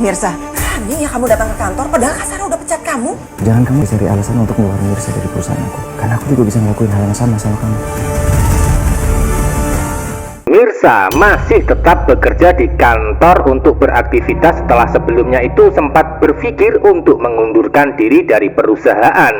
Mirsa, berani ya kamu datang ke kantor padahal Kak Sarah udah pecat kamu? Jangan kamu cari alasan untuk ngeluarin Mirsa dari perusahaan aku. Karena aku juga bisa ngelakuin hal yang sama kamu. Mirsa masih tetap bekerja di kantor untuk beraktivitas setelah sebelumnya itu sempat berpikir untuk mengundurkan diri dari perusahaan.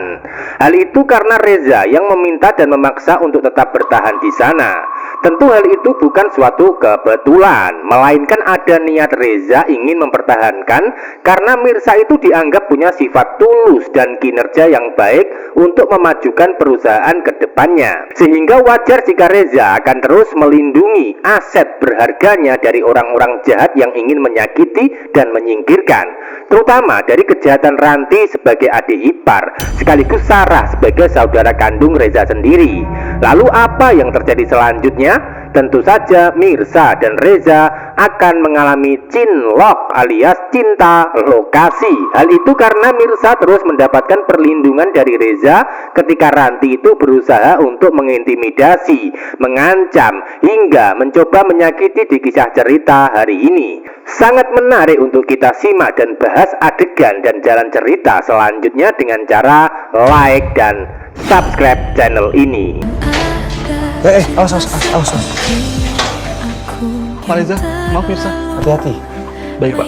Hal itu karena Reza yang meminta dan memaksa untuk tetap bertahan di sana. Tentu hal itu bukan suatu kebetulan, melainkan ada niat Reza ingin mempertahankan karena Mirsa itu dianggap punya sifat tulus dan kinerja yang baik untuk memajukan perusahaan ke depannya. Sehingga wajar jika Reza akan terus melindungi aset berharganya dari orang-orang jahat yang ingin menyakiti dan menyingkirkan, terutama dari kejahatan Ranti sebagai adik ipar sekaligus Sarah sebagai saudara kandung Reza sendiri. Lalu apa yang terjadi selanjutnya? Tentu saja Mirsa dan Reza akan mengalami cinlok alias cinta lokasi. Hal itu karena Mirsa terus mendapatkan perlindungan dari Reza ketika Ranti itu berusaha untuk mengintimidasi, mengancam, hingga mencoba menyakiti di kisah cerita hari ini. Sangat menarik untuk kita simak dan bahas adegan dan jalan cerita selanjutnya dengan cara like dan subscribe channel ini. Awas. Pak Reza, maaf Mirsa. Hati-hati. Baik Pak.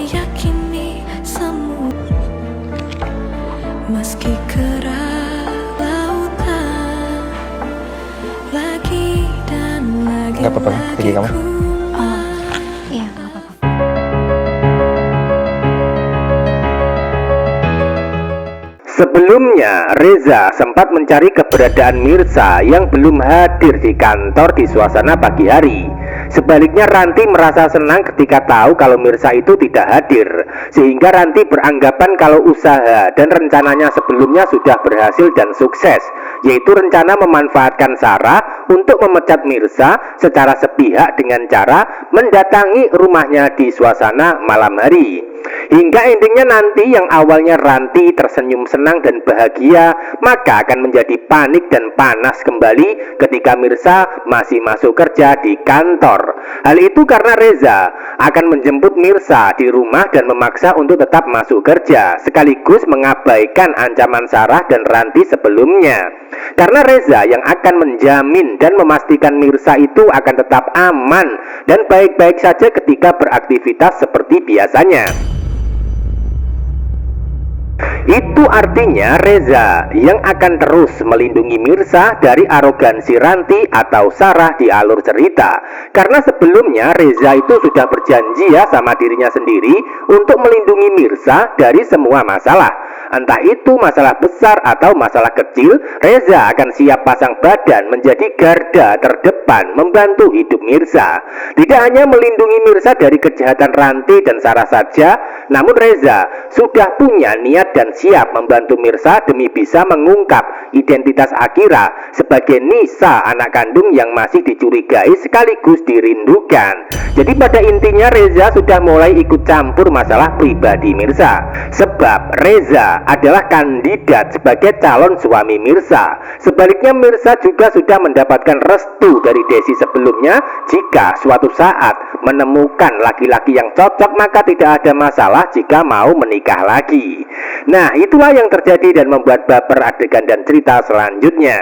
Meski kerak lautan lagi dan lagi. Gak apa-apa, pergi kamu. Iya, gak apa-apa. Sebelumnya, Reza sempat mencari keberadaan Mirsa yang belum hadir di kantor di suasana pagi hari. Sebaliknya Ranti merasa senang ketika tahu kalau Mirsa itu tidak hadir, sehingga Ranti beranggapan kalau usaha dan rencananya sebelumnya sudah berhasil dan sukses, yaitu rencana memanfaatkan Sarah untuk memecat Mirsa secara sepihak dengan cara mendatangi rumahnya di suasana malam hari. Hingga endingnya nanti yang awalnya Ranti tersenyum senang dan bahagia, maka akan menjadi panik dan panas kembali ketika Mirsa masih masuk kerja di kantor. Hal itu karena Reza akan menjemput Mirsa di rumah dan memaksa untuk tetap masuk kerja, sekaligus mengabaikan ancaman Sarah dan Ranti sebelumnya. Karena Reza yang akan menjamin dan memastikan Mirsa itu akan tetap aman dan baik-baik saja ketika beraktivitas seperti biasanya. Itu artinya Reza yang akan terus melindungi Mirsa dari arogansi Ranti atau Sarah di alur cerita. Karena sebelumnya Reza itu sudah berjanji ya sama dirinya sendiri untuk melindungi Mirsa dari semua masalah. Entah itu masalah besar atau masalah kecil, Reza akan siap pasang badan menjadi garda terdepan membantu hidup Mirsa. Tidak hanya melindungi Mirsa dari kejahatan Ranti dan Sarah saja, namun Reza sudah punya niat dan siap membantu Mirsa demi bisa mengungkap identitas Akira sebagai Nisa, anak kandung yang masih dicurigai sekaligus dirindukan. Jadi pada intinya Reza sudah mulai ikut campur masalah pribadi Mirsa, sebab Reza adalah kandidat sebagai calon suami Mirsa. Sebaliknya Mirsa juga sudah mendapatkan restu dari Desi sebelumnya. Jika suatu saat menemukan laki-laki yang cocok, maka tidak ada masalah jika mau menikah lagi. Nah, itulah yang terjadi dan membuat baper adegan dan cerita selanjutnya.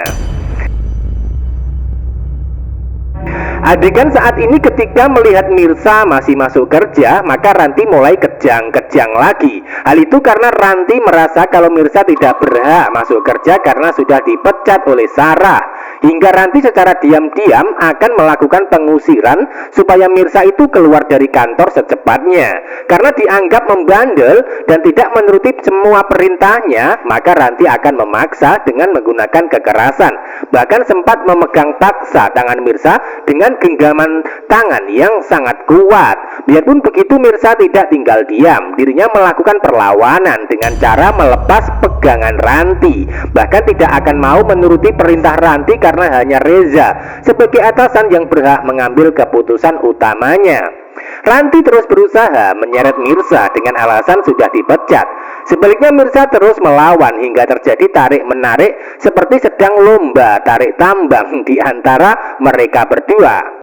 Adegan saat ini ketika melihat Mirsa masih masuk kerja, maka Ranti mulai kejang-kejang lagi. Hal itu karena Ranti merasa kalau Mirsa tidak berhak masuk kerja karena sudah dipecat oleh Sarah. Hingga Ranti secara diam-diam akan melakukan pengusiran supaya Mirsa itu keluar dari kantor secepatnya. Karena dianggap membandel dan tidak menuruti semua perintahnya, maka Ranti akan memaksa dengan menggunakan kekerasan. Bahkan sempat memegang paksa tangan Mirsa dengan genggaman tangan yang sangat kuat. Biarpun begitu Mirsa tidak tinggal diam, dirinya melakukan perlawanan dengan cara melepas pegangan Ranti. Bahkan tidak akan mau menuruti perintah Ranti karena hanya Reza sebagai atasan yang berhak mengambil keputusan utamanya. Ranti terus berusaha menyeret Mirsa dengan alasan sudah dipecat. Sebaliknya Mirsa terus melawan hingga terjadi tarik-menarik seperti sedang lomba tarik tambang di antara mereka berdua.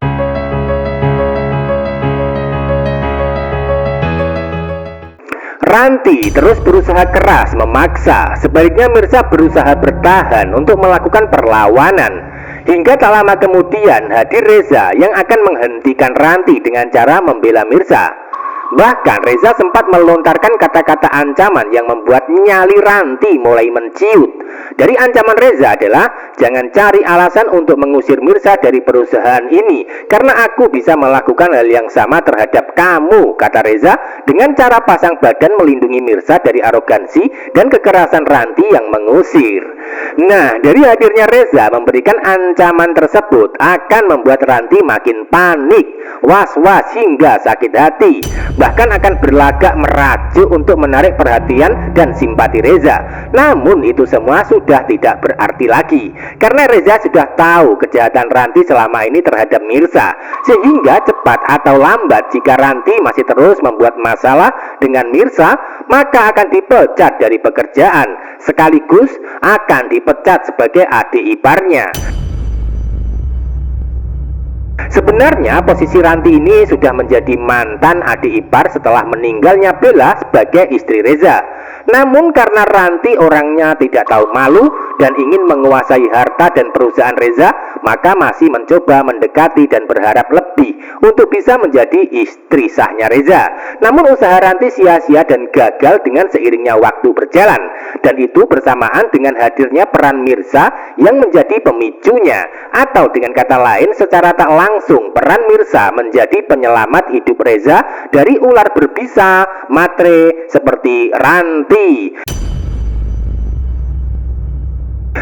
Ranti terus berusaha keras memaksa, sebaliknya Mirza berusaha bertahan untuk melakukan perlawanan. Hingga tak lama kemudian hadir Reza yang akan menghentikan Ranti dengan cara membela Mirza. Bahkan Reza sempat melontarkan kata-kata ancaman yang membuat nyali Ranti mulai menciut. Dari ancaman Reza adalah, jangan cari alasan untuk mengusir Mirza dari perusahaan ini, karena aku bisa melakukan hal yang sama terhadap kamu, kata Reza, dengan cara pasang badan melindungi Mirza dari arogansi dan kekerasan Ranti yang mengusir. Nah, dari hadirnya Reza memberikan ancaman tersebut akan membuat Ranti makin panik, was-was hingga sakit hati. Bahkan akan berlagak merajuk untuk menarik perhatian dan simpati Reza. Namun itu semua sudah tidak berarti lagi, karena Reza sudah tahu kejahatan Ranti selama ini terhadap Mirza. Sehingga cepat atau lambat jika Ranti masih terus membuat masalah dengan Mirza, maka akan dipecat dari pekerjaan, sekaligus akan dipecat sebagai adik iparnya. Sebenarnya posisi Ranti ini sudah menjadi mantan adik ipar setelah meninggalnya Bella sebagai istri Reza. Namun karena Ranti orangnya tidak tahu malu dan ingin menguasai harta dan perusahaan Reza, maka masih mencoba mendekati dan berharap lebih untuk bisa menjadi istri sahnya Reza. Namun usaha Ranti sia-sia dan gagal dengan seiringnya waktu berjalan, dan itu bersamaan dengan hadirnya peran Mirza yang menjadi pemicunya. Atau dengan kata lain, secara tak langsung peran Mirza menjadi penyelamat hidup Reza dari ular berbisa matre seperti Ranti.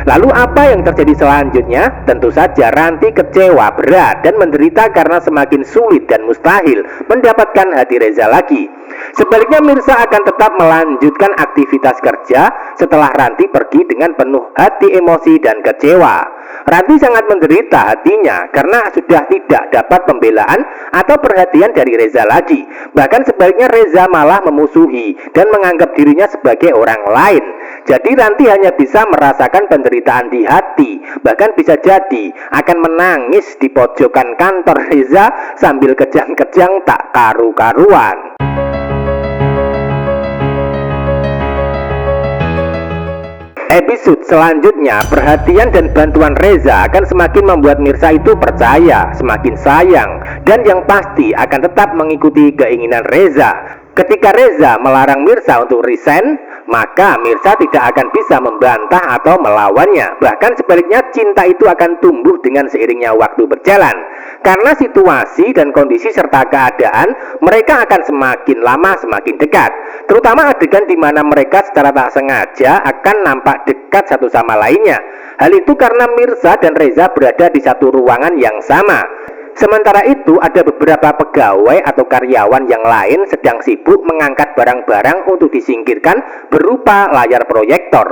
Lalu apa yang terjadi selanjutnya? Tentu saja Ranti kecewa berat dan menderita karena semakin sulit dan mustahil mendapatkan hati Reza lagi. Sebaliknya Mirza akan tetap melanjutkan aktivitas kerja setelah Ranti pergi dengan penuh hati emosi dan kecewa. Ranti sangat menderita hatinya karena sudah tidak dapat pembelaan atau perhatian dari Reza lagi. Bahkan sebaliknya Reza malah memusuhi dan menganggap dirinya sebagai orang lain. Jadi Ranti hanya bisa merasakan penderitaan di hati. Bahkan bisa jadi akan menangis di pojokan kantor Reza sambil kejang-kejang tak karu-karuan. Episode selanjutnya, perhatian dan bantuan Reza akan semakin membuat Mirza itu percaya, semakin sayang, dan yang pasti akan tetap mengikuti keinginan Reza. Ketika Reza melarang Mirza untuk resign, maka Mirza tidak akan bisa membantah atau melawannya. Bahkan sebaliknya, cinta itu akan tumbuh dengan seiringnya waktu berjalan. Karena situasi dan kondisi serta keadaan, mereka akan semakin lama semakin dekat. Terutama adegan di mana mereka secara tak sengaja akan nampak dekat satu sama lainnya. Hal itu karena Mirza dan Reza berada di satu ruangan yang sama. Sementara itu ada beberapa pegawai atau karyawan yang lain sedang sibuk mengangkat barang-barang untuk disingkirkan berupa layar proyektor.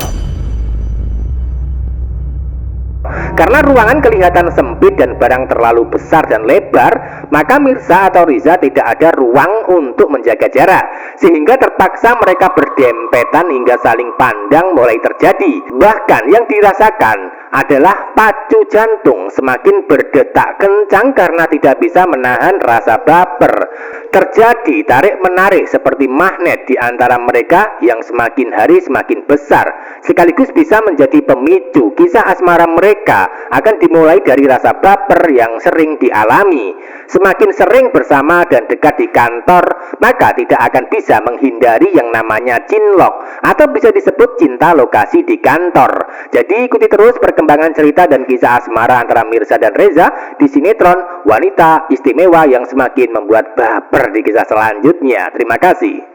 Karena ruangan kelihatan sempit dan barang terlalu besar dan lebar, maka Mirza atau Riza tidak ada ruang untuk menjaga jarak, sehingga terpaksa mereka berdempetan hingga saling pandang mulai terjadi. Bahkan yang dirasakan adalah pacu jantung semakin berdetak kencang karena tidak bisa menahan rasa baper. Terjadi tarik-menarik seperti magnet di antara mereka yang semakin hari semakin besar, sekaligus bisa menjadi pemicu kisah asmara mereka akan dimulai dari rasa baper yang sering dialami. Semakin sering bersama dan dekat di kantor, maka tidak akan bisa menghindari yang namanya cinlok atau bisa disebut cinta lokasi di kantor. Jadi ikuti terus perkembangan cerita dan kisah asmara antara Mirza dan Reza di sinetron Wanita Istimewa yang semakin membuat baper di kisah selanjutnya. Terima kasih.